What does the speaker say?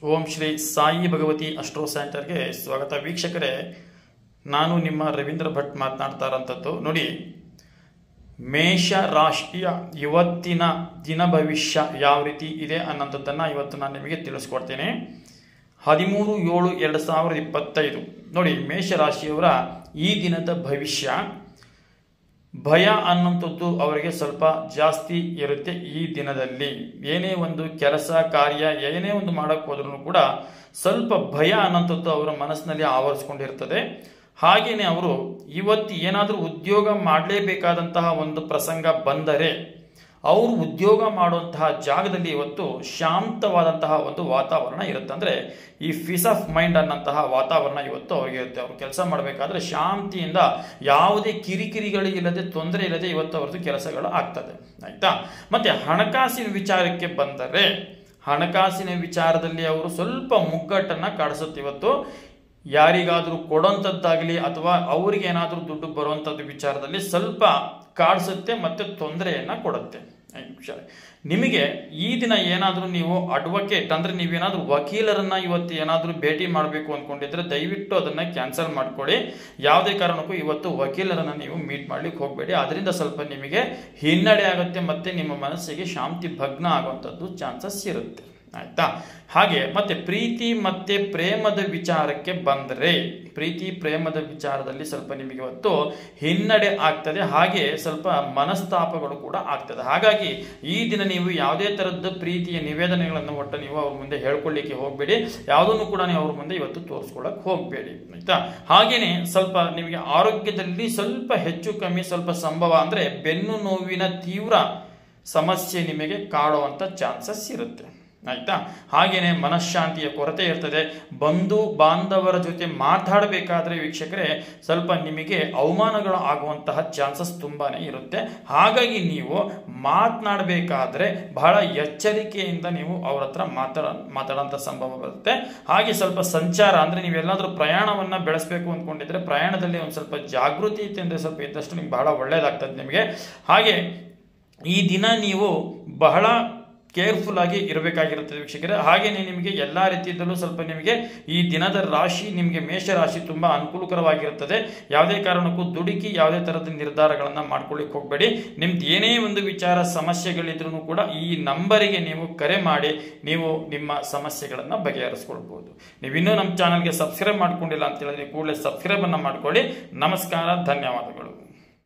ಓಂ Shri Sai Bhagavati astro ಸೆಂಟರ್ಗೆ ಸ್ವಾಗತ ವೀಕ್ಷಕರೇ. ನಾನು ನಿಮ್ಮ ರವೀಂದ್ರ ಭಟ್ ಮಾತನಾಡ್ತಾ ಇರೋಂಥದ್ದು. ನೋಡಿ, ಮೇಷ ರಾಶಿಯ ಇವತ್ತಿನ ದಿನ ಭವಿಷ್ಯ ಯಾವ ರೀತಿ ಇದೆ ಅನ್ನೋಂಥದ್ದನ್ನು ಇವತ್ತು ನಾನು ನಿಮಗೆ ತಿಳಿಸ್ಕೊಡ್ತೇನೆ. 13/7/2025 ನೋಡಿ, ಮೇಷರಾಶಿಯವರ ಈ ದಿನದ ಭವಿಷ್ಯ. ಭಯ ಅನ್ನುವಂಥದ್ದು ಅವರಿಗೆ ಸ್ವಲ್ಪ ಜಾಸ್ತಿ ಇರುತ್ತೆ. ಈ ದಿನದಲ್ಲಿ ಏನೇ ಒಂದು ಕೆಲಸ ಕಾರ್ಯ ಏನೇ ಒಂದು ಮಾಡೋಕ್ಕೆ ಹೋದ್ರೂ ಕೂಡ ಸ್ವಲ್ಪ ಭಯ ಅನ್ನೋಂಥದ್ದು ಅವರ ಮನಸ್ಸಿನಲ್ಲಿ ಆವರಿಸ್ಕೊಂಡಿರ್ತದೆ. ಹಾಗೆಯೇ ಅವರು ಇವತ್ತು ಏನಾದರೂ ಉದ್ಯೋಗ ಮಾಡಲೇಬೇಕಾದಂತಹ ಒಂದು ಪ್ರಸಂಗ ಬಂದರೆ ಅವರು ಉದ್ಯೋಗ ಮಾಡುವಂತಹ ಜಾಗದಲ್ಲಿ ಇವತ್ತು ಶಾಂತವಾದಂತಹ ಒಂದು ವಾತಾವರಣ ಇರುತ್ತೆ. ಅಂದರೆ ಈ ಪೀಸ್ ಆಫ್ ಮೈಂಡ್ ಅನ್ನಂತಹ ವಾತಾವರಣ ಇವತ್ತು ಅವರಿಗೆ ಇರುತ್ತೆ. ಅವರು ಕೆಲಸ ಮಾಡಬೇಕಾದ್ರೆ ಶಾಂತಿಯಿಂದ ಯಾವುದೇ ಕಿರಿಕಿರಿಗಳಿಲ್ಲದೆ ತೊಂದರೆ ಇಲ್ಲದೆ ಇವತ್ತು ಅವ್ರದ್ದು ಕೆಲಸಗಳು ಆಗ್ತದೆ. ಆಯ್ತಾ. ಮತ್ತೆ ಹಣಕಾಸಿನ ವಿಚಾರಕ್ಕೆ ಬಂದರೆ ಹಣಕಾಸಿನ ವಿಚಾರದಲ್ಲಿ ಅವರು ಸ್ವಲ್ಪ ಮುಗ್ಗಟ್ಟನ್ನು ಕಾಣಿಸುತ್ತೆ. ಇವತ್ತು ಯಾರಿಗಾದರೂ ಕೊಡೋಂಥದ್ದಾಗಲಿ ಅಥವಾ ಅವರಿಗೆ ಏನಾದರೂ ದುಡ್ಡು ಬರುವಂಥದ್ದು ವಿಚಾರದಲ್ಲಿ ಸ್ವಲ್ಪ ಕಾಡಿಸುತ್ತೆ ಮತ್ತು ತೊಂದರೆಯನ್ನು ಕೊಡುತ್ತೆ. ನಿಮಗೆ ಈ ದಿನ ಏನಾದರೂ ನೀವು ಅಡ್ವೊಕೇಟ್ ಅಂದರೆ ನೀವೇನಾದರೂ ವಕೀಲರನ್ನ ಇವತ್ತು ಏನಾದರೂ ಭೇಟಿ ಮಾಡಬೇಕು ಅಂದ್ಕೊಂಡಿದ್ರೆ ದಯವಿಟ್ಟು ಅದನ್ನು ಕ್ಯಾನ್ಸಲ್ ಮಾಡ್ಕೊಳ್ಳಿ. ಯಾವುದೇ ಕಾರಣಕ್ಕೂ ಇವತ್ತು ವಕೀಲರನ್ನು ನೀವು ಮೀಟ್ ಮಾಡ್ಲಿಕ್ಕೆ ಹೋಗಬೇಡಿ. ಅದರಿಂದ ಸ್ವಲ್ಪ ನಿಮಗೆ ಹಿನ್ನಡೆ ಆಗುತ್ತೆ ಮತ್ತು ನಿಮ್ಮ ಮನಸ್ಸಿಗೆ ಶಾಂತಿ ಭಗ್ನ ಆಗುವಂಥದ್ದು ಚಾನ್ಸಸ್ ಇರುತ್ತೆ. ಆಯ್ತಾ. ಹಾಗೆ ಮತ್ತೆ ಪ್ರೀತಿ ಮತ್ತೆ ಪ್ರೇಮದ ವಿಚಾರಕ್ಕೆ ಬಂದರೆ ಪ್ರೀತಿ ಪ್ರೇಮದ ವಿಚಾರದಲ್ಲಿ ಸ್ವಲ್ಪ ನಿಮಗೆ ಇವತ್ತು ಹಿನ್ನಡೆ ಆಗ್ತದೆ. ಹಾಗೆ ಸ್ವಲ್ಪ ಮನಸ್ತಾಪಗಳು ಕೂಡ ಆಗ್ತದೆ. ಹಾಗಾಗಿ ಈ ದಿನ ನೀವು ಯಾವುದೇ ತರದ್ದು ಪ್ರೀತಿಯ ನಿವೇದನೆಗಳನ್ನು ಒಟ್ಟು ನೀವು ಅವ್ರ ಮುಂದೆ ಹೇಳ್ಕೊಳ್ಳಿಕ್ಕೆ ಹೋಗಬೇಡಿ. ಯಾವುದನ್ನು ಕೂಡ ನೀವು ಅವ್ರ ಮುಂದೆ ಇವತ್ತು ತೋರಿಸ್ಕೊಳ್ಳಕ್ಕೆ ಹೋಗಬೇಡಿ. ಆಯ್ತಾ. ಹಾಗೇನೆ ಸ್ವಲ್ಪ ನಿಮಗೆ ಆರೋಗ್ಯದಲ್ಲಿ ಸ್ವಲ್ಪ ಹೆಚ್ಚು ಕಮ್ಮಿ ಸ್ವಲ್ಪ ಸಂಭವ ಅಂದರೆ ಬೆನ್ನು ನೋವಿನ ತೀವ್ರ ಸಮಸ್ಯೆ ನಿಮಗೆ ಕಾಡುವಂಥ ಚಾನ್ಸಸ್ ಇರುತ್ತೆ. ಆಯ್ತಾ. ಹಾಗೇನೆ ಮನಃಶಾಂತಿಯ ಕೊರತೆ ಇರ್ತದೆ. ಬಂಧು ಬಾಂಧವರ ಜೊತೆ ಮಾತಾಡಬೇಕಾದ್ರೆ ವೀಕ್ಷಕರೇ ಸ್ವಲ್ಪ ನಿಮಗೆ ಅವಮಾನಗಳು ಆಗುವಂತಹ ಚಾನ್ಸಸ್ ತುಂಬಾನೇ ಇರುತ್ತೆ. ಹಾಗಾಗಿ ನೀವು ಮಾತನಾಡಬೇಕಾದ್ರೆ ಬಹಳ ಎಚ್ಚರಿಕೆಯಿಂದ ನೀವು ಅವ್ರ ಹತ್ರ ಮಾತಾಡೋಂಥ ಸಂಭವ ಬರುತ್ತೆ. ಹಾಗೆ ಸ್ವಲ್ಪ ಸಂಚಾರ ಅಂದರೆ ನೀವೆಲ್ಲಾದ್ರೂ ಪ್ರಯಾಣವನ್ನ ಬೆಳೆಸಬೇಕು ಅಂದ್ಕೊಂಡಿದ್ರೆ ಪ್ರಯಾಣದಲ್ಲಿ ಒಂದು ಸ್ವಲ್ಪ ಜಾಗೃತಿಯಿಂದ ಸ್ವಲ್ಪ ಇದ್ದಷ್ಟು ನಿಮ್ಗೆ ಬಹಳ ಒಳ್ಳೇದಾಗ್ತದೆ ನಿಮಗೆ. ಹಾಗೆ ಈ ದಿನ ನೀವು ಬಹಳ ಕೇರ್ಫುಲ್ ಆಗಿ ಇರಬೇಕಾಗಿರುತ್ತದೆ ವೀಕ್ಷಕರೇ. ಹಾಗೇನೆ ನಿಮಗೆ ಎಲ್ಲ ರೀತಿಯಲ್ಲೂ ಸ್ವಲ್ಪ ನಿಮಗೆ ಈ ದಿನದ ರಾಶಿ ನಿಮಗೆ ಮೇಷರಾಶಿ ತುಂಬಾ ಅನುಕೂಲಕರವಾಗಿರುತ್ತದೆ. ಯಾವುದೇ ಕಾರಣಕ್ಕೂ ದುಡುಕಿ ಯಾವುದೇ ತರಹದ ನಿರ್ಧಾರಗಳನ್ನ ಮಾಡ್ಕೊಳ್ಳಿಕ್ಕೆ ಹೋಗಬೇಡಿ. ನಿಮ್ದು ಏನೇ ಒಂದು ವಿಚಾರ ಸಮಸ್ಯೆಗಳಿದ್ರೂ ಕೂಡ ಈ ನಂಬರಿಗೆ ನೀವು ಕರೆ ಮಾಡಿ ನೀವು ನಿಮ್ಮ ಸಮಸ್ಯೆಗಳನ್ನ ಬಗೆಹರಿಸ್ಕೊಳ್ಬಹುದು. ನೀವು ಇನ್ನೂ ನಮ್ಮ ಚಾನಲ್ಗೆ ಸಬ್ಸ್ಕ್ರೈಬ್ ಮಾಡ್ಕೊಂಡಿಲ್ಲ ಅಂತ ಹೇಳಿದ್ರೆ ಕೂಡಲೇ ಸಬ್ಸ್ಕ್ರೈಬ್ ಅನ್ನ ಮಾಡ್ಕೊಳ್ಳಿ. ನಮಸ್ಕಾರ, ಧನ್ಯವಾದಗಳು.